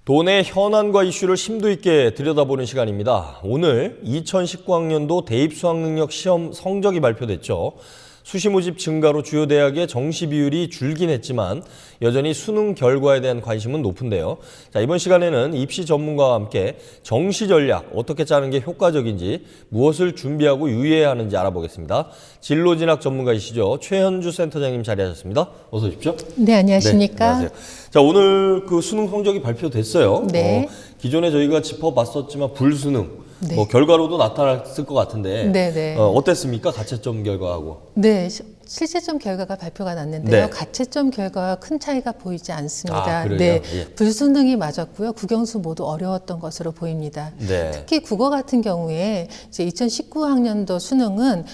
도내 현안과 이슈를 심도 있게 들여다보는 시간입니다. 오늘 2019학년도 대입 수학능력 시험 성적이 발표됐죠. 수시 모집 증가로 주요 대학의 정시 비율이 줄긴 했지만 여전히 수능 결과에 대한 관심은 높은데요. 자, 이번 시간에는 입시 전문가와 함께 정시 전략 어떻게 짜는 게 효과적인지, 무엇을 준비하고 유의해야 하는지 알아보겠습니다. 진로진학 전문가이시죠. 최현주 센터장님 자리하셨습니다. 어서 오십시오. 네, 안녕하십니까. 네, 안녕하세요. 자, 오늘 그 수능 성적이 발표됐어요. 네. 기존에 저희가 짚어봤었지만 불수능, 네. 결과로도 나타났을 것 같은데 네네. 어땠습니까? 가채점 결과하고. 네, 실제점 결과가 발표가 났는데요. 네. 가채점 결과와 큰 차이가 보이지 않습니다. 아, 그래요? 네, 예. 불수능이 맞았고요. 국영수 모두 어려웠던 것으로 보입니다. 네. 특히 국어 같은 경우에 이제 2019학년도 수능은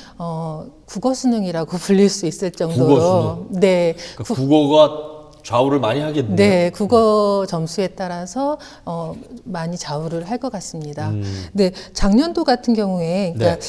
국어 수능이라고 불릴 수 있을 정도로 국어 수능? 네, 그러니까 국어가 좌우를 많이 하겠네요. 네, 국어 점수에 따라서 많이 좌우를 할 것 같습니다. 네, 작년도 같은 경우에 그러니까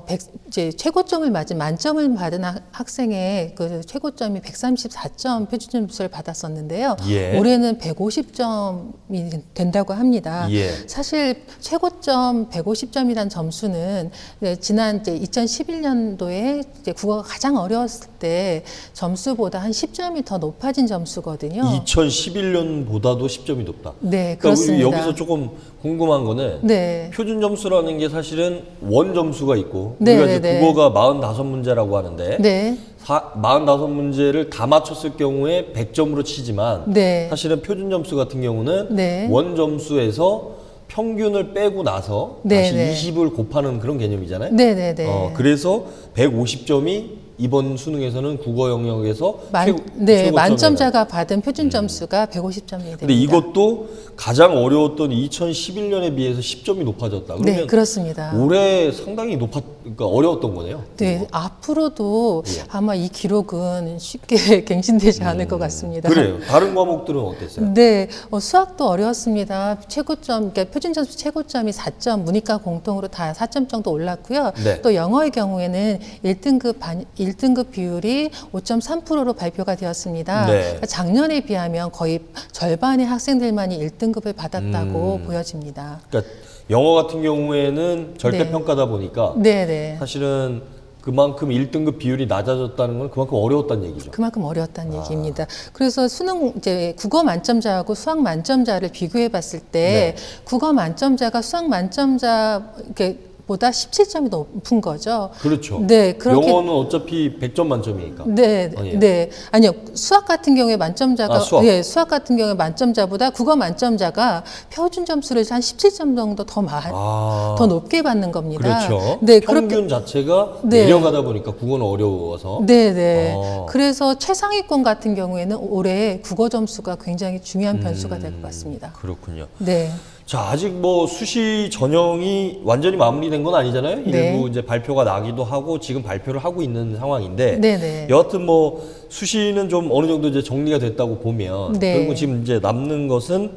네. 이제 최고점을 맞은 만점을 받은 학생의 그 최고점이 134점 표준 점수를 받았었는데요. 예. 올해는 150점이 된다고 합니다. 예. 사실 최고점 150점이란 점수는 지난 이제 2011년도에 이제 국어가 가장 어려웠을 때 점수보다 한 10점이 더 높아진 점수거든요. 2011년보다도 10점이 높다. 네, 그러니까 그렇습니다. 우리 여기서 조금 궁금한 거는 네. 표준 점수라는 게 사실은 원 점수가 있고 네, 우리가 네, 이제 네. 국어가 45문제라고 하는데 네. 45문제를 다 맞췄을 경우에 100점으로 치지만 네. 사실은 표준 점수 같은 경우는 네. 원 점수에서 평균을 빼고 나서 네, 다시 네. 20을 곱하는 그런 개념이잖아요. 네네네. 그래서 150점이 이번 수능에서는 국어 영역에서 최고점이라고. 만점자가 받은 표준 점수가 150점이 됩니다. 근데 이것도 가장 어려웠던 2011년에 비해서 10점이 높아졌다. 그러면 네, 그렇습니다. 올해 상당히 그러니까 어려웠던 거네요. 네, 앞으로도 예. 아마 이 기록은 쉽게 갱신되지 않을 것 같습니다. 그래요. 다른 과목들은 어땠어요? 네, 수학도 어려웠습니다. 최고점, 그러니까 표준 점수 최고점이 4점, 문이과 공통으로 다 4점 정도 올랐고요. 네. 또 영어의 경우에는 1등급 비율이 5.3%로 발표가 되었습니다. 네. 그러니까 작년에 비하면 거의 절반의 학생들만이 1등급을 받았다고 보여집니다. 그러니까 영어 같은 경우에는 절대평가다 보니까 네네. 사실은 그만큼 1등급 비율이 낮아졌다는 건 그만큼 어려웠다는 얘기죠. 그만큼 어려웠다는 얘기입니다. 그래서 수능 이제 국어 만점자하고 수학 만점자를 비교해 봤을 때 네. 국어 만점자가 수학 만점자 이렇게 보다 17점이 높은 거죠. 그렇죠. 네, 그렇게 영어는 어차피 100점 만점이니까. 네, 아니에요? 네. 아니요. 수학 같은 경우에 만점자가, 수학. 예, 수학 같은 경우에 만점자보다 국어 만점자가 표준 점수를 한 17점 정도 더 높게 받는 겁니다. 그렇죠. 네, 평균 자체가 네. 내려가다 보니까 국어는 어려워서. 네, 네. 아. 그래서 최상위권 같은 경우에는 올해 국어 점수가 굉장히 중요한 변수가 될 것 같습니다. 그렇군요. 네. 자, 아직 뭐 수시 전형이 완전히 마무리된 건 아니잖아요. 네. 일부 이제 발표가 나기도 하고 지금 발표를 하고 있는 상황인데 네, 네. 여하튼 뭐 수시는 좀 어느 정도 이제 정리가 됐다고 보면 네. 결국 지금 이제 남는 것은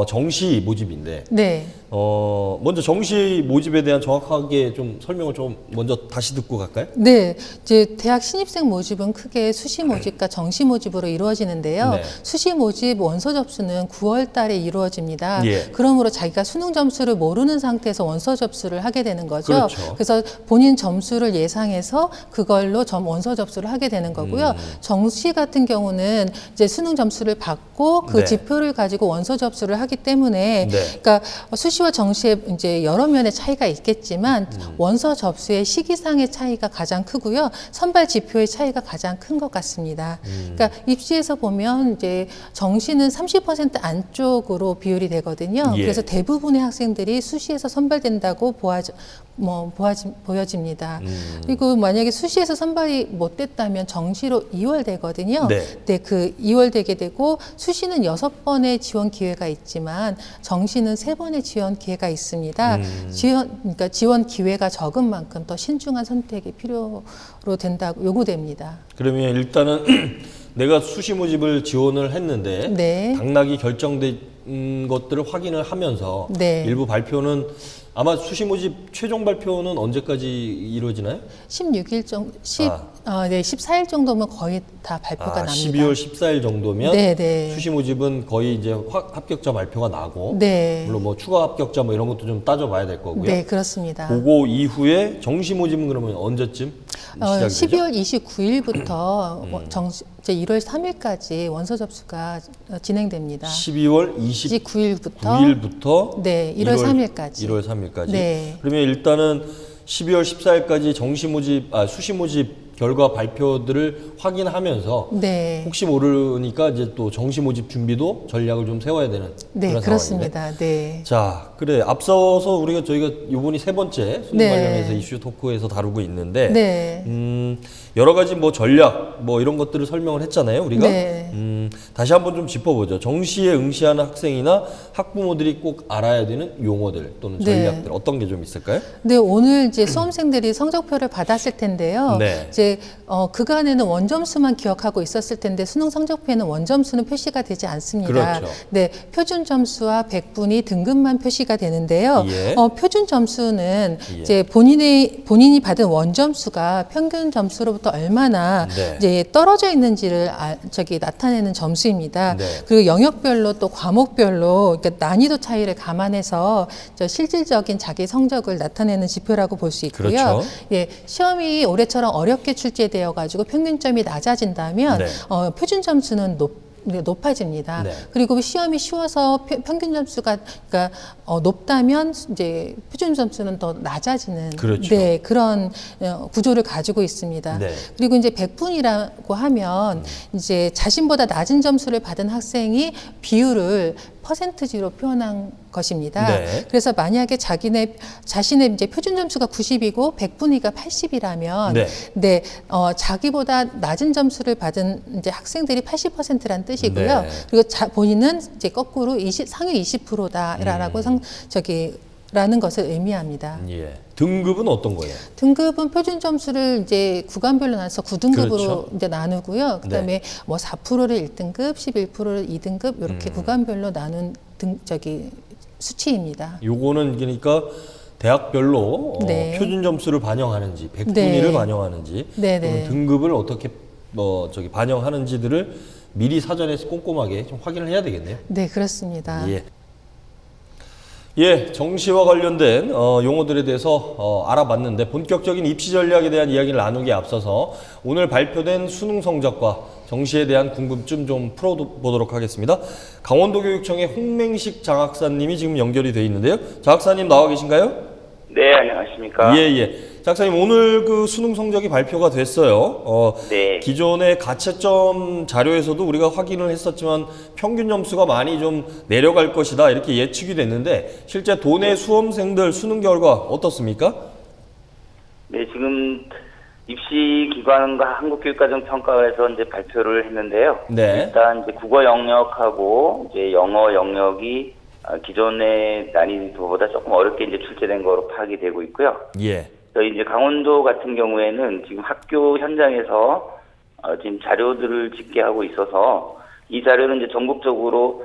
정시 모집인데 네. 먼저 정시 모집에 대한 정확하게 좀 설명을 좀 먼저 다시 듣고 갈까요? 네, 이제 대학 신입생 모집은 크게 수시 모집과 정시 모집으로 이루어지는데요. 네. 수시 모집 원서 접수는 9월 달에 이루어집니다. 예. 그러므로 자기가 수능 점수를 모르는 상태에서 원서 접수를 하게 되는 거죠. 그렇죠. 그래서 본인 점수를 예상해서 그걸로 원서 접수를 하게 되는 거고요. 정시 같은 경우는 이제 수능 점수를 받고 그 네. 지표를 가지고 원서 접수를 하기 때문에 네. 그러니까 수시와 정시에 이제 여러 면의 차이가 있겠지만 원서 접수의 시기상의 차이가 가장 크고요. 선발 지표의 차이가 가장 큰 것 같습니다. 그러니까 입시에서 보면 이제 정시는 30% 안쪽으로 비율이 되거든요. 예. 그래서 대부분의 학생들이 수시에서 선발된다고 보여집니다. 그리고 만약에 수시에서 선발이 못 됐다면 정시로 이월되거든요. 네. 네, 그 이월되게 되고 수시는 6번의 지원 기회가 있지만 정시는 3번의 지원 기회가 있습니다. 그러니까 지원 기회가 적은 만큼 더 신중한 선택이 필요로 된다고 요구됩니다. 그러면 일단은 내가 수시 모집을 지원을 했는데 네. 당락이 결정된 것들을 확인을 하면서 네. 일부 발표는 아마 수시 모집 최종 발표는 언제까지 이루어지나요? 16일 정도, 14일 정도면 거의 다 발표가 납니다. 12월 14일 정도면 네네. 수시 모집은 거의 이제 합격자 발표가 나고, 네. 물론 뭐 추가 합격자 뭐 이런 것도 좀 따져봐야 될 거고요. 네, 그렇습니다. 그거 이후에 정시 모집은 그러면 언제쯤 시작이 되죠? 12월 29일부터 이제 1월 3일까지 원서 접수가 진행됩니다. 12월 29일부터 네, 1월 3일까지. 1월 3일까지. 네. 그러면 일단은 12월 14일까지 수시 모집 결과 발표들을 확인하면서 네. 혹시 모르니까 이제 또 정시 모집 준비도 전략을 좀 세워야 되는 네, 그런 그렇습니다. 상황인데. 네. 자, 그래 저희가 이번이 세 번째 수능 네. 관련해서 이슈 토크에서 다루고 있는데 네. 여러 가지 뭐 전략 뭐 이런 것들을 설명을 했잖아요, 우리가. 네. 다시 한번 좀 짚어보죠. 정시에 응시하는 학생이나 학부모들이 꼭 알아야 되는 용어들 또는 전략들 어떤 게 좀 있을까요? 네, 오늘 이제 수험생들이 성적표를 받았을 텐데요. 네. 이제 그간에는 원점수만 기억하고 있었을 텐데 수능 성적표에는 원점수는 표시가 되지 않습니다. 그렇죠. 네, 표준 점수와 백분위 등급만 표시가 되는데요. 예. 표준 점수는 예. 이제 본인이 받은 원점수가 평균 점수로부터 얼마나 네. 이제 떨어져 있는지를 나타내는 점수입니다. 네. 그리고 영역별로 또 과목별로 그러니까 난이도 차이를 감안해서 실질적인 자기 성적을 나타내는 지표라고 볼 수 있고요. 그렇죠. 예, 시험이 올해처럼 어렵게 출제되어 가지고 평균점이 낮아진다면 네. 표준 점수는 높아집니다. 네. 그리고 시험이 쉬워서 평균 점수가 그러니까 높다면 이제 표준 점수는 더 낮아지는 그렇죠. 네, 그런 구조를 가지고 있습니다. 네. 그리고 이제 백분이라고 하면 이제 자신보다 낮은 점수를 받은 학생이 비율을 퍼센트지로 표현한 것입니다. 네. 그래서 만약에 자신의 이제 표준 점수가 90이고 백분위가 80이라면 네. 자기보다 낮은 점수를 받은 이제 학생들이 80%란 뜻이고요. 네. 그리고 본인은 이제 거꾸로 상위 20%다라고 라는 것을 의미합니다. 예. 등급은 어떤 거예요? 등급은 표준 점수를 이제 구간별로 나눠서 9등급으로 그렇죠. 이제 나누고요. 그다음에 뭐 4%를 1등급, 11%를 2등급 이렇게 구간별로 나눈 수치입니다. 요거는 그러니까 대학별로 네. 표준 점수를 반영하는지, 백분위를 네. 반영하는지, 네, 또는 네. 등급을 어떻게 반영하는지들을 미리 사전에 꼼꼼하게 좀 확인을 해야 되겠네요. 네, 그렇습니다. 예, 정시와 관련된 용어들에 대해서 알아봤는데 본격적인 입시 전략에 대한 이야기를 나누기에 앞서서 오늘 발표된 수능 성적과 정시에 대한 궁금증 좀 풀어보도록 하겠습니다. 강원도교육청의 홍맹식 장학사님이 지금 연결이 돼 있는데요. 장학사님 나와 계신가요? 네, 안녕하십니까. 예. 장학사님, 오늘 그 수능 성적이 발표가 됐어요. 네. 기존의 가채점 자료에서도 우리가 확인을 했었지만 평균 점수가 많이 좀 내려갈 것이다 이렇게 예측이 됐는데 실제 도내 수험생들 수능 결과 어떻습니까? 네, 지금 입시기관과 한국교육과정평가원에서 이제 발표를 했는데요. 네. 일단 이제 국어 영역하고 이제 영어 영역이 기존의 난이도보다 조금 어렵게 이제 출제된 거로 파악이 되고 있고요. 예. 저희 이제 강원도 같은 경우에는 지금 학교 현장에서 지금 자료들을 집계하고 있어서 이 자료는 이제 전국적으로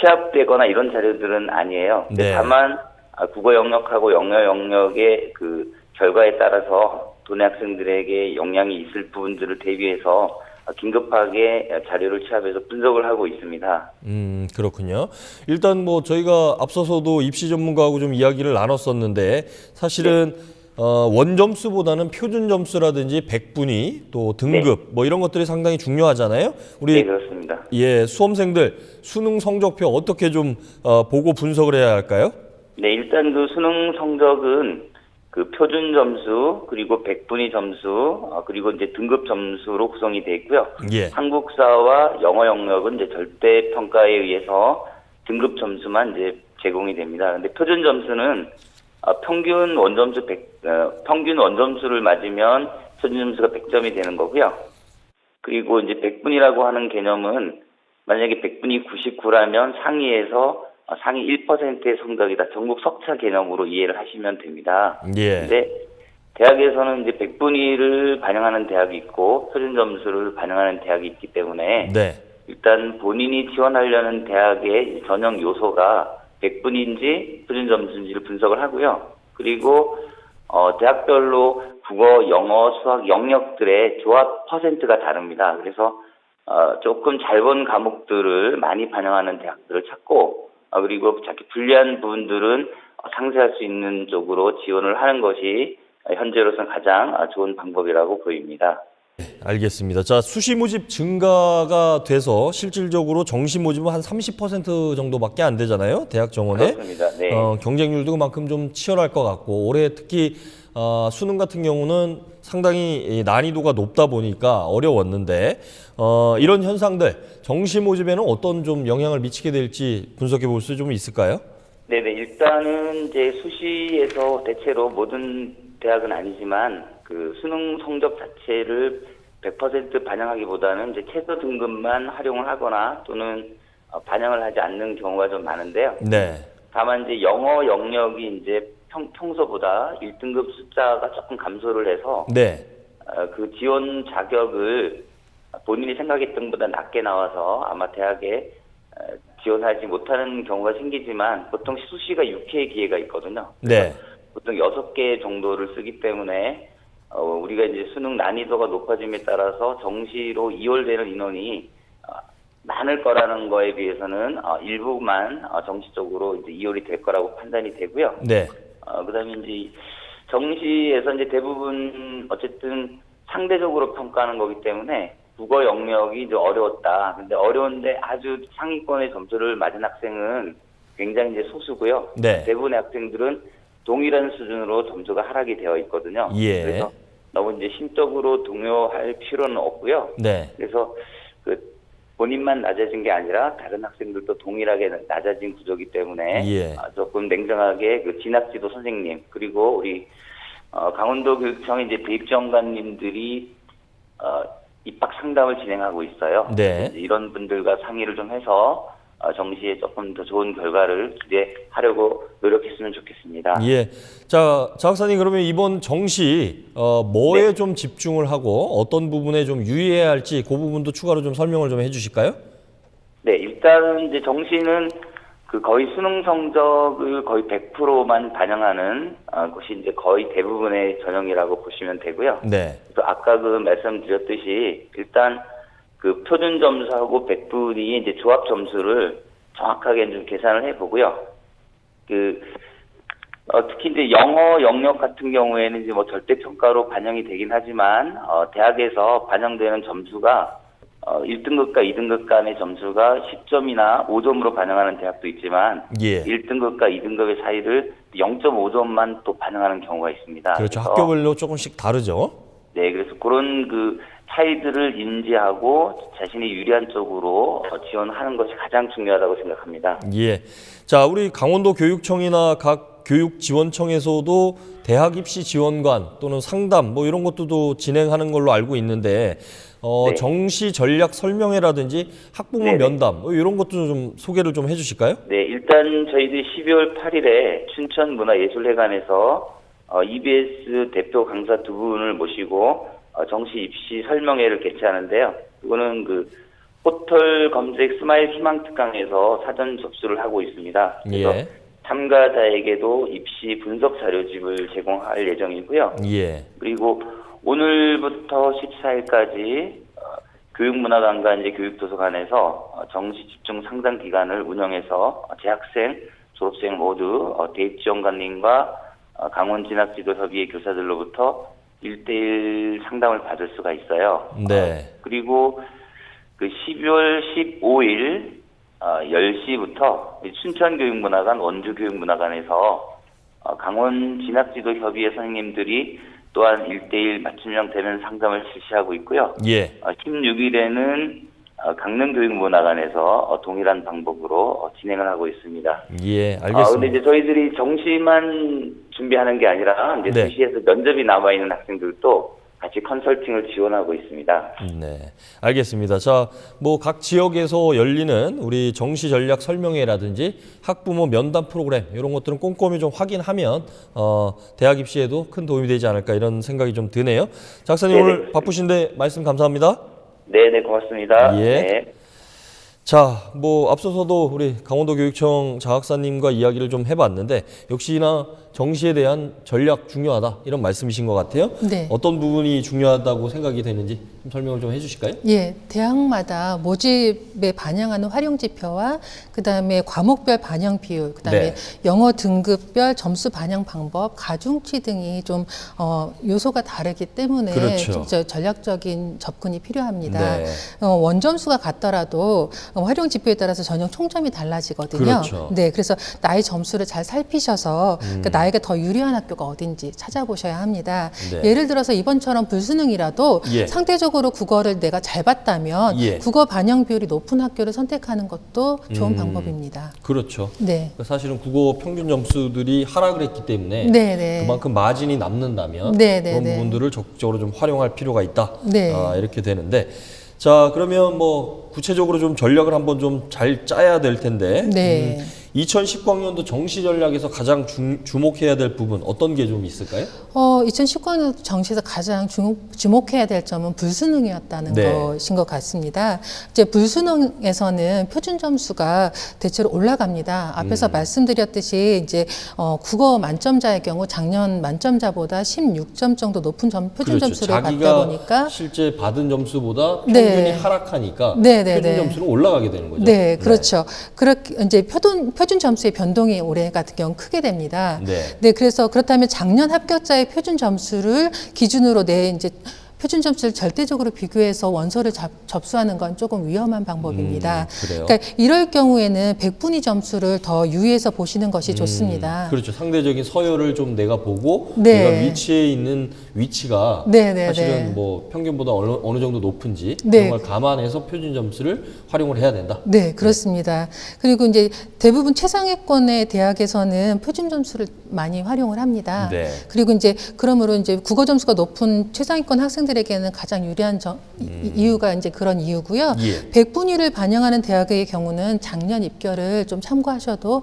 취합되거나 이런 자료들은 아니에요. 네. 다만 국어 영역하고 영어 영역의 그 결과에 따라서 도내 학생들에게 영향이 있을 부분들을 대비해서 긴급하게 자료를 취합해서 분석을 하고 있습니다. 그렇군요. 일단 뭐 저희가 앞서서도 입시 전문가하고 좀 이야기를 나눴었는데 사실은 원점수보다는 표준 점수라든지 백분위 또 등급 뭐 이런 것들이 상당히 중요하잖아요. 우리 네, 그렇습니다. 예, 수험생들 수능 성적표 어떻게 좀 보고 분석을 해야 할까요? 네, 일단 그 수능 성적은 그 표준 점수 그리고 백분위 점수 그리고 이제 등급 점수로 구성이 돼 있고요. 예. 한국사와 영어 영역은 이제 절대 평가에 의해서 등급 점수만 이제 제공이 됩니다. 근데 표준 점수는 평균 원점수를 맞으면 표준 점수가 100점이 되는 거고요. 그리고 이제 백분위라고 하는 개념은 만약에 백분위 99라면 상위 1%의 성적이다. 전국 석차 개념으로 이해를 하시면 됩니다. 예. 근데 대학에서는 이제 백분위를 반영하는 대학이 있고 표준 점수를 반영하는 대학이 있기 때문에 네. 일단 본인이 지원하려는 대학의 전형 요소가 백분위인지 표준 점수인지를 분석을 하고요. 그리고 대학별로 국어, 영어, 수학 영역들의 조합 퍼센트가 다릅니다. 그래서 조금 잘 본 과목들을 많이 반영하는 대학들을 찾고 그리고 자기 불리한 부분들은 상쇄할 수 있는 쪽으로 지원을 하는 것이 현재로서는 가장 좋은 방법이라고 보입니다. 알겠습니다. 자, 수시 모집 증가가 돼서 실질적으로 정시 모집은 한 30% 정도밖에 안 되잖아요. 대학 정원에. 그렇습니다. 네. 경쟁률도 그만큼 좀 치열할 것 같고 올해 특히 수능 같은 경우는 상당히 이 난이도가 높다 보니까 어려웠는데 이런 현상들 정시 모집에는 어떤 좀 영향을 미치게 될지 분석해 볼 수 좀 있을까요? 네네. 일단은 이제 수시에서 대체로 모든 대학은 아니지만 그 수능 성적 자체를 100% 반영하기보다는 이제 최저 등급만 활용을 하거나 또는 반영을 하지 않는 경우가 좀 많은데요. 네. 다만 이제 영어 영역이 이제 평소보다 1등급 숫자가 조금 감소를 해서 네. 그 지원 자격을 본인이 생각했던 것보다 낮게 나와서 아마 대학에 지원하지 못하는 경우가 생기지만 보통 수시가 6회 기회가 있거든요. 네. 보통 6개 정도를 쓰기 때문에 우리가 이제 수능 난이도가 높아짐에 따라서 정시로 이월되는 인원이 많을 거라는 거에 비해서는 일부만 정시적으로 이제 이월이 될 거라고 판단이 되고요. 네. 그다음에 이제 정시에서 이제 대부분 어쨌든 상대적으로 평가하는 거기 때문에 국어 영역이 이제 어려웠다. 근데 어려운데 아주 상위권의 점수를 맞은 학생은 굉장히 이제 소수고요. 네. 대부분의 학생들은 동일한 수준으로 점수가 하락이 되어 있거든요. 예. 그래서 너무 이제 심적으로 동요할 필요는 없고요. 네. 그래서 그 본인만 낮아진 게 아니라 다른 학생들도 동일하게 낮아진 구조이기 때문에 예. 조금 냉정하게 그 진학지도 선생님 그리고 우리 강원도 교육청의 이제 대입지원관님들이 입학 상담을 진행하고 있어요. 네. 이런 분들과 상의를 좀 해서 정시에 조금 더 좋은 결과를 기대하려고 노력했으면 좋겠습니다. 예. 자, 박사님 그러면 이번 정시 뭐에 네. 좀 집중을 하고 어떤 부분에 좀 유의해야 할지 그 부분도 추가로 좀 설명을 좀 해주실까요? 네, 일단은 이제 정시는 그 거의 수능 성적을 거의 100%만 반영하는 것이 이제 거의 대부분의 전형이라고 보시면 되고요. 네. 그래서 아까 그 말씀드렸듯이 일단 그 표준 점수하고 100분이 이제 조합 점수를 정확하게 좀 계산을 해보고요. 특히 이제 영어 영역 같은 경우에는 이제 뭐 절대 평가로 반영이 되긴 하지만 대학에서 반영되는 점수가 1등급과 2등급 간의 점수가 10점이나 5점으로 반영하는 대학도 있지만 예. 1등급과 2등급의 사이를 0.5점만 또 반영하는 경우가 있습니다. 그렇죠. 그래서 학교별로 조금씩 다르죠. 네, 그래서 그런 그 차이들을 인지하고 자신이 유리한 쪽으로 지원하는 것이 가장 중요하다고 생각합니다. 예. 자, 우리 강원도 교육청이나 각 교육지원청에서도 대학 입시 지원관 또는 상담 뭐 이런 것도 진행하는 걸로 알고 있는데 네. 정시 전략 설명회라든지 학부모 네네. 면담 뭐 이런 것도 좀 소개를 좀 해주실까요? 네, 일단 저희들이 12월 8일에 춘천문화예술회관에서 EBS 대표 강사 두 분을 모시고 정시 입시 설명회를 개최하는데요. 이거는 그 포털 검색 스마일 희망 특강에서 사전 접수를 하고 있습니다. 그래서 예. 참가자에게도 입시 분석 자료집을 제공할 예정이고요. 예. 그리고 오늘부터 14일까지 교육문화관과 이제 교육도서관에서 정시 집중 상담 기간을 운영해서 재학생, 졸업생 모두 대입지원관님과 강원진학지도협의회 교사들로부터 1대1 상담을 받을 수가 있어요. 네. 그리고 그 12월 15일 10시부터 춘천교육문화관, 원주교육문화관에서 강원진학지도협의회 선생님들이 또한 1대1 맞춤형 대면 상담을 실시하고 있고요. 예. 16일에는 강릉교육문화관에서 동일한 방법으로 진행을 하고 있습니다. 예, 알겠습니다. 근데 이제 저희들이 정시만 준비하는 게 아니라 이제 네. 수시에서 면접이 남아 있는 학생들도 같이 컨설팅을 지원하고 있습니다. 네, 알겠습니다. 자, 뭐 각 지역에서 열리는 우리 정시 전략 설명회라든지 학부모 면담 프로그램 이런 것들은 꼼꼼히 좀 확인하면 대학 입시에도 큰 도움이 되지 않을까 이런 생각이 좀 드네요. 작사님 네네. 오늘 바쁘신데 말씀 감사합니다. 네, 고맙습니다. 예. 네. 자, 뭐 앞서서도 우리 강원도교육청 장학사님과 이야기를 좀 해봤는데 역시나 정시에 대한 전략 중요하다 이런 말씀이신 것 같아요. 네. 어떤 부분이 중요하다고 생각이 되는지 좀 설명을 좀 해주실까요? 예, 대학마다 모집에 반영하는 활용 지표와 그다음에 과목별 반영 비율, 그다음에 네. 영어 등급별 점수 반영 방법, 가중치 등이 좀 요소가 다르기 때문에 그렇죠. 좀 전략적인 접근이 필요합니다. 네. 원점수가 같더라도 활용 지표에 따라서 전형 총점이 달라지거든요. 그렇죠. 네, 그래서 나의 점수를 잘 살피셔서 그러니까 나에게 더 유리한 학교가 어딘지 찾아보셔야 합니다. 네. 예를 들어서 이번처럼 불수능이라도 예. 상대적으로 국어를 내가 잘 봤다면 예. 국어 반영 비율이 높은 학교를 선택하는 것도 좋은 방법입니다. 그렇죠. 네. 그러니까 사실은 국어 평균 점수들이 하락을 했기 때문에 네, 네. 그만큼 마진이 남는다면 네, 네, 그런 네. 부분들을 적극적으로 좀 활용할 필요가 있다. 네. 이렇게 되는데 자 그러면 뭐 구체적으로 좀 전략을 한번 좀 잘 짜야 될 텐데 네. 2019학년도 정시 전략에서 가장 주목해야 될 부분 어떤 게 좀 있을까요? 2019학년 정시에서 가장 주목해야 될 점은 불수능이었다는 네. 것인 것 같습니다. 이제 불수능에서는 표준 점수가 대체로 올라갑니다. 앞에서 말씀드렸듯이 이제 국어 만점자의 경우 작년 만점자보다 16점 정도 높은 표준 점수를 받다 자기가 보니까 실제 받은 점수보다 평균이 네. 하락하니까 네, 네, 표준 네. 점수는 올라가게 되는 거죠. 네, 그렇죠. 그렇게 이제 표준 점수의 변동이 올해 같은 경우 크게 됩니다. 네. 네, 그래서 그렇다면 작년 합격자의 표준 점수를 기준으로 내 이제 표준 점수를 절대적으로 비교해서 원서를 접수하는 건 조금 위험한 방법입니다. 그래요? 그러니까 이럴 경우에는 백분위 점수를 더 유의해서 보시는 것이 좋습니다. 그렇죠. 상대적인 서열을 좀 내가 보고 네. 내가 위치에 있는 위치가 네, 네, 사실은 네. 뭐 평균보다 어느 정도 높은지 네. 그런 걸 감안해서 표준 점수를 활용을 해야 된다. 네, 그렇습니다. 그리고 이제 대부분 최상위권의 대학에서는 표준 점수를 많이 활용을 합니다. 네. 그리고 이제 그러므로 이제 국어 점수가 높은 최상위권 학생들에게는 가장 유리한 이유가 이제 그런 이유고요. 예. 백분위를 반영하는 대학의 경우는 작년 입결을 좀 참고하셔도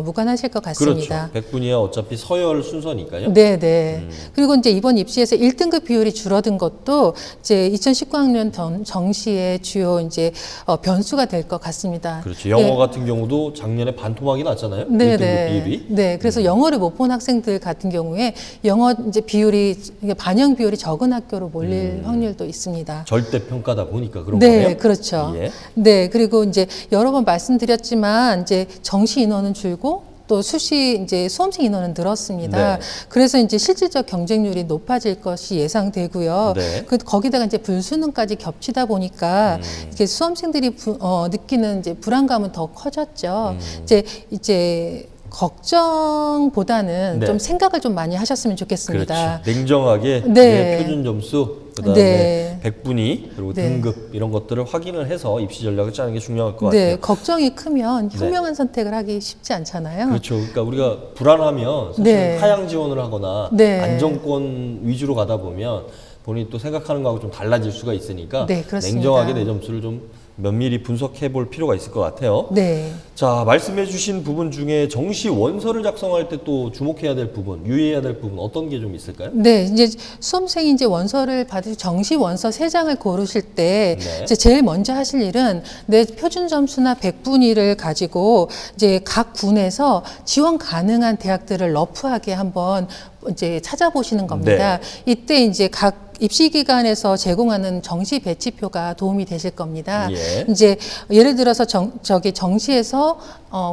무관하실 것 같습니다. 그렇죠. 백분위야 어차피 서열 순서니까요. 네, 네. 그리고 이제 이번 입시에서 1등급 비율이 줄어든 것도 이제 2019학년 정시의 주요 이제 변수가 될 것 같습니다. 그렇죠. 영어 예. 같은 경우도 작년에 반토막이 났잖아요. 네, 1등급 네. 비율이. 네, 그래서 영어를 못 본 학생들 같은 경우에 영어 이제 비율이 반영 비율이 적은 학교로 몰릴 확률도 있습니다. 절대 평가다 보니까 그런 네, 거네요. 그렇죠. 예. 네, 그리고 이제 여러 번 말씀드렸지만 이제 정시 인원은 줄고 또 수시 이제 수험생 인원은 늘었습니다. 네. 그래서 이제 실질적 경쟁률이 높아질 것이 예상되고요. 네. 거기다가 이제 불수능까지 겹치다 보니까 이게 수험생들이 느끼는 이제 불안감은 더 커졌죠. 이제 걱정보다는 네. 좀 생각을 좀 많이 하셨으면 좋겠습니다. 그렇죠. 냉정하게 네. 내 표준 점수, 그다음에 네. 백분위 그리고 네. 등급 이런 것들을 확인을 해서 입시 전략을 짜는 게 중요할 것 네, 같아요. 걱정이 크면 현명한 선택을 하기 쉽지 않잖아요. 그렇죠. 그러니까 우리가 불안하면 사실 네. 하향 지원을 하거나 네. 안정권 위주로 가다 보면 본인이 또 생각하는 거하고 좀 달라질 수가 있으니까 네, 그렇습니다. 냉정하게 내 점수를 좀 면밀히 분석해 볼 필요가 있을 것 같아요. 네. 자, 말씀해 주신 부분 중에 정시 원서를 작성할 때 또 주목해야 될 부분, 유의해야 될 부분 어떤 게 좀 있을까요? 네, 이제 수험생이 이제 원서를 받으실 정시 원서 3장을 고르실 때 네. 이제 제일 먼저 하실 일은 내 표준 점수나 백분위를 가지고 이제 각 군에서 지원 가능한 대학들을 러프하게 한번 이제 찾아보시는 겁니다. 네. 이때 이제 각 입시기관에서 제공하는 정시 배치표가 도움이 되실 겁니다. 예. 이제 예를 들어서 정시에서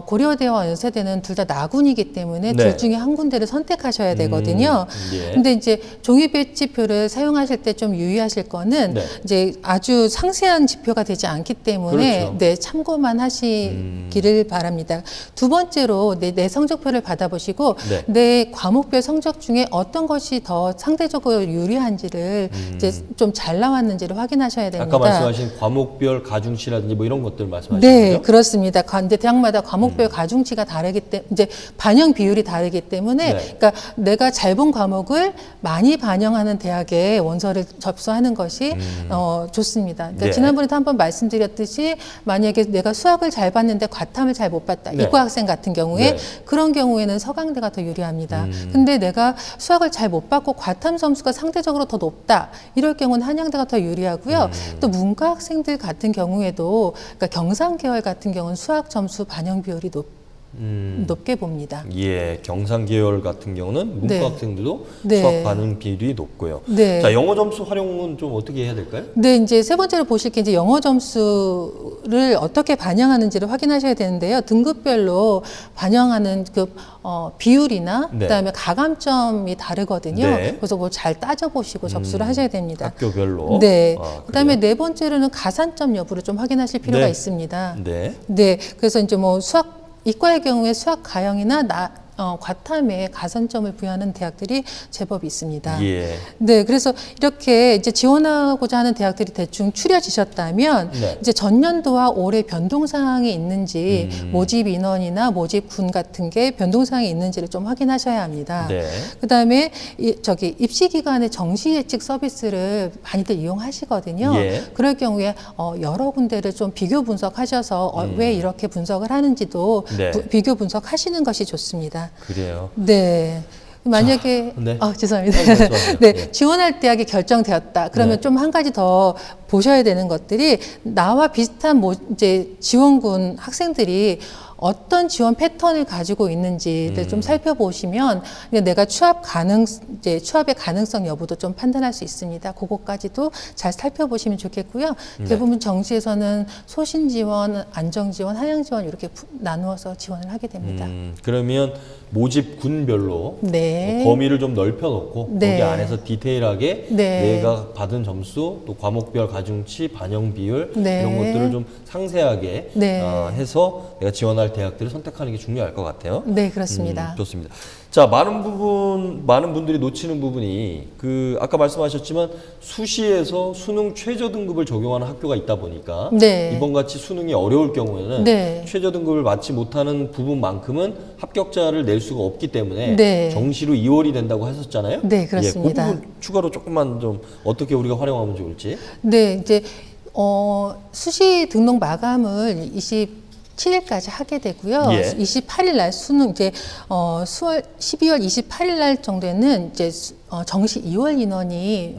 고려대와 연세대는 둘 다 나군이기 때문에 네. 둘 중에 한 군데를 선택하셔야 되거든요. 예. 근데 이제 종이 배치표를 사용하실 때 좀 유의하실 거는 네. 이제 아주 상세한 지표가 되지 않기 때문에 그렇죠. 네, 참고만 하시기를 바랍니다. 두 번째로 내 성적표를 받아보시고 네. 내 과목별 성적 중에 어떤 것이 더 상대적으로 유리한지를 이제 좀 잘 나왔는지를 확인하셔야 됩니다. 아까 말씀하신 과목별 가중치라든지 뭐 이런 것들 말씀하시는 네, 거죠? 그렇습니다. 이제 대학마다 과목별 가중치가 다르기 때문에 이제 반영 비율이 다르기 때문에 네. 그러니까 내가 잘 본 과목을 많이 반영하는 대학에 원서를 접수하는 것이 좋습니다. 그러니까 네. 지난번에도 한번 말씀드렸듯이 만약에 내가 수학을 잘 봤는데 과탐을 잘 못 봤다. 네. 이과 학생 같은 경우에 네. 그런 경우에는 서강대가 더 유리합니다. 근데 내가 수학을 잘 못 봤고 과탐 점수가 상대적으로 더 높다. 이럴 경우는 한양대가 더 유리하고요. 또 문과 학생들 같은 경우에도 그러니까 경상 계열 같은 경우는 수학 점수 반영 비율이 높게 봅니다. 예, 경상 계열 같은 경우는 문과 네. 학생들도 네. 수학 반응 비율이 높고요. 네. 자, 영어 점수 활용은 좀 어떻게 해야 될까요? 네, 이제 세 번째로 보실 게 이제 영어 점수를 어떻게 반영하는지를 확인하셔야 되는데요. 등급별로 반영하는 그 비율이나 네. 그다음에 가감점이 다르거든요. 네. 그래서 뭐 잘 따져보시고 접수를 하셔야 됩니다. 학교별로. 네. 아, 그다음에 그래요? 네 번째로는 가산점 여부를 좀 확인하실 필요가 네. 있습니다. 네. 네, 그래서 이제 뭐 이과의 경우에 수학 가형이나 과탐에 가산점을 부여하는 대학들이 제법 있습니다. 예. 네, 그래서 이렇게 이제 지원하고자 하는 대학들이 대충 추려지셨다면 네. 이제 전년도와 올해 변동 사항이 있는지 모집 인원이나 모집 군 같은 게 변동 사항이 있는지를 좀 확인하셔야 합니다. 네. 그다음에 입시 기관의 정시 예측 서비스를 많이들 이용하시거든요. 예. 그럴 경우에 여러 군데를 좀 비교 분석하셔서 왜 이렇게 분석을 하는지도 네. 비교 분석하시는 것이 좋습니다. 그래요. 네. 만약에 네. 죄송합니다. 말씀하세요. 네, 예. 지원할 대학이 결정되었다. 그러면 네. 좀 한 가지 더 보셔야 되는 것들이 나와 비슷한 이제 지원군 학생들이 어떤 지원 패턴을 가지고 있는지를 좀 살펴보시면 내가 취업의 가능성 여부도 좀 판단할 수 있습니다. 그거까지도 잘 살펴보시면 좋겠고요. 네. 대부분 정시에서는 소신 지원, 안정 지원, 하향 지원 이렇게 나누어서 지원을 하게 됩니다. 그러면 모집 군별로 네. 범위를 좀 넓혀놓고 네. 거기 안에서 디테일하게 네. 내가 받은 점수, 또 과목별 가중치, 반영 비율 네. 이런 것들을 좀 상세하게 네. 해서 내가 지원할 대학들을 선택하는 게 중요할 것 같아요. 네, 그렇습니다. 좋습니다. 자, 많은 분들이 놓치는 부분이 아까 말씀하셨지만 수시에서 수능 최저 등급을 적용하는 학교가 있다 보니까 네. 이번 같이 수능이 어려울 경우에는 네. 최저 등급을 맞지 못하는 부분만큼은 합격자를 낼 수가 없기 때문에 네. 정시로 2월이 된다고 하셨잖아요. 네, 그렇습니다. 예, 그 부분 추가로 조금만 좀 어떻게 우리가 활용하면 좋을지. 네, 이제 수시 등록 마감을 27일까지 하게 되고요. 예. 28일 날 수능 이제 12월 28일 날 정도에는 이제 정시 2월 인원이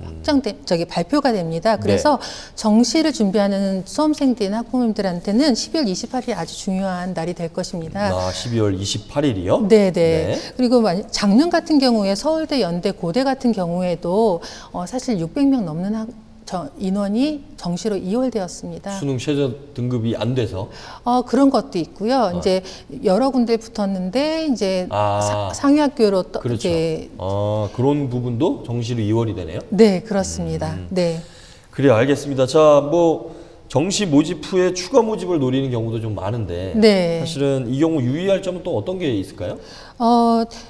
발표가 됩니다. 그래서 정시를 준비하는 수험생들이나 학부모님들한테는 12월 28일이 아주 중요한 날이 될 것입니다. 12월 28일이요? 네. 그리고 작년 같은 경우에 서울대, 연대, 고대 같은 경우에도 사실 600명 넘는 인원이 정시로 이월되었습니다. 수능 최저 등급이 안 돼서 그런 것도 있고요. 이제 여러 군데 붙었는데 이제 상위 학교로 또 그렇죠. 이제 그런 부분도 정시로 2월이 되네요. 네, 그렇습니다. 네. 그래요, 알겠습니다. 자, 정시 모집 후에 추가 모집을 노리는 경우도 좀 많은데 네. 사실은 이 경우 유의할 점은 또 어떤 게 있을까요?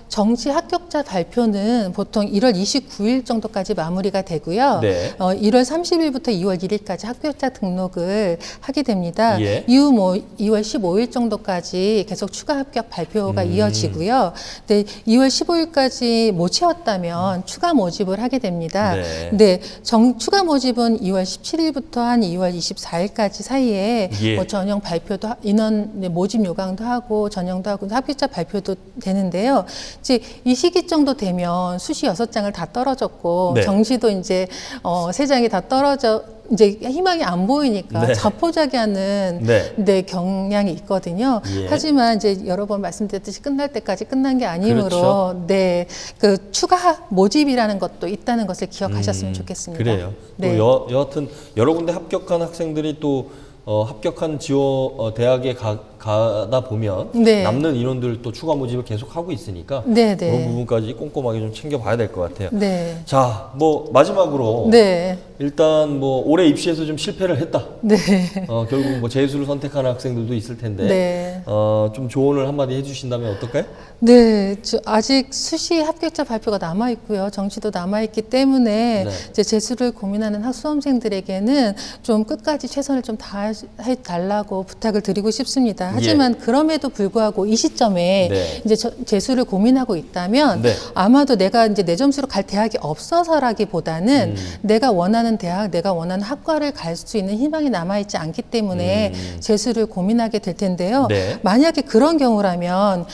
정시 합격자 발표는 보통 1월 29일 정도까지 마무리가 되고요. 네. 1월 30일부터 2월 1일까지 합격자 등록을 하게 됩니다. 예. 이후 2월 15일 정도까지 계속 추가 합격 발표가 이어지고요. 네, 2월 15일까지 못 채웠다면 추가 모집을 하게 됩니다. 네. 네, 추가 모집은 2월 17일부터 한 2월 24일까지 사이에 예. 전형 발표도 인원 모집 요강도 하고 전형도 하고 합격자 발표도 되는데요. 이제 이 시기 정도 되면 수시 6장을 다 떨어졌고 네. 정시도 이제 3장이 다 떨어져 이제 희망이 안 보이니까 네. 자포자기하는 네. 경향이 있거든요. 예. 하지만 이제 여러 번 말씀드렸듯이 끝날 때까지 끝난 게 아니므로 그렇죠. 네, 그 추가 모집이라는 것도 있다는 것을 기억하셨으면 좋겠습니다. 그래요. 네. 또 여하튼 여러 군데 합격한 학생들이 또 합격한 대학에 가다 보면 네. 남는 인원들 또 추가 모집을 계속 하고 있으니까 네, 그런 네. 부분까지 꼼꼼하게 좀 챙겨봐야 될 것 같아요. 네. 자, 마지막으로 네. 일단 올해 입시에서 좀 실패를 했다. 네. 결국 재수를 선택하는 학생들도 있을 텐데 네. 좀 조언을 한마디 해주신다면 어떨까요? 네, 아직 수시 합격자 발표가 남아 있고요. 정시도 남아 있기 때문에 네. 이제 재수를 고민하는 수험생들에게는 좀 끝까지 최선을 좀 다해 달라고 부탁을 드리고 싶습니다. 맞습니다. 하지만 그럼에도 불구하고 이 시점에 네. 이제 재수를 고민하고 있다면 네. 아마도 내가 이제 내 점수로 갈 대학이 없어서라기보다는 내가 원하는 대학, 내가 원하는 학과를 갈 수 있는 희망이 남아있지 않기 때문에 재수를 고민하게 될 텐데요. 네. 만약에 그런 경우라면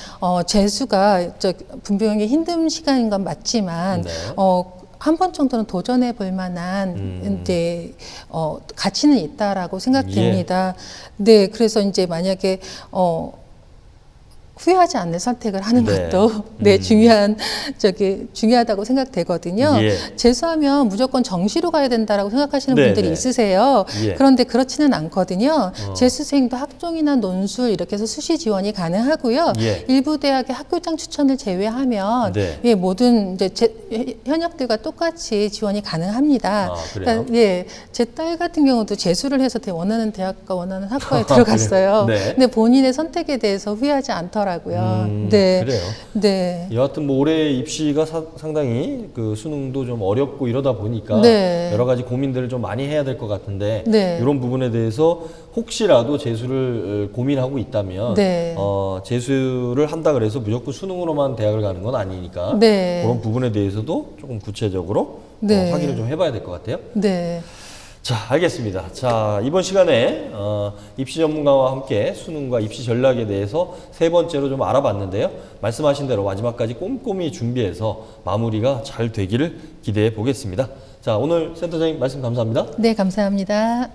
재수가 분명히 힘든 시간인 건 맞지만 네. 한 번 정도는 도전해 볼 만한 이제 가치는 있다라고 생각됩니다. 네, 그래서 이제 만약에 후회하지 않는 선택을 하는 네. 것도 중요하다고 생각되거든요. 예. 재수하면 무조건 정시로 가야 된다라고 생각하시는 네, 분들이 네. 있으세요. 예. 그런데 그렇지는 않거든요. 재수생도 학종이나 논술 이렇게 해서 수시 지원이 가능하고요. 예. 일부 대학의 학교장 추천을 제외하면 네. 예, 모든 이제 현역들과 똑같이 지원이 가능합니다. 아, 그래요? 예, 제 딸 같은 경우도 재수를 해서 원하는 대학과 원하는 학과에 들어갔어요. 네. 근데 본인의 선택에 대해서 후회하지 않더라고요. 네. 그래요. 네. 여하튼 뭐 올해 입시가 상당히 그 수능도 좀 어렵고 이러다 보니까 네. 여러 가지 고민들을 좀 많이 해야 될 것 같은데 네. 이런 부분에 대해서 혹시라도 재수를 고민하고 있다면 네. 재수를 한다 그래서 무조건 수능으로만 대학을 가는 건 아니니까 네. 그런 부분에 대해서도 조금 구체적으로 네. 확인을 좀 해봐야 될 것 같아요. 네. 자, 알겠습니다. 자, 이번 시간에 입시 전문가와 함께 수능과 입시 전략에 대해서 세 번째로 좀 알아봤는데요. 말씀하신 대로 마지막까지 꼼꼼히 준비해서 마무리가 잘 되기를 기대해 보겠습니다. 자, 오늘 센터장님 말씀 감사합니다. 네, 감사합니다.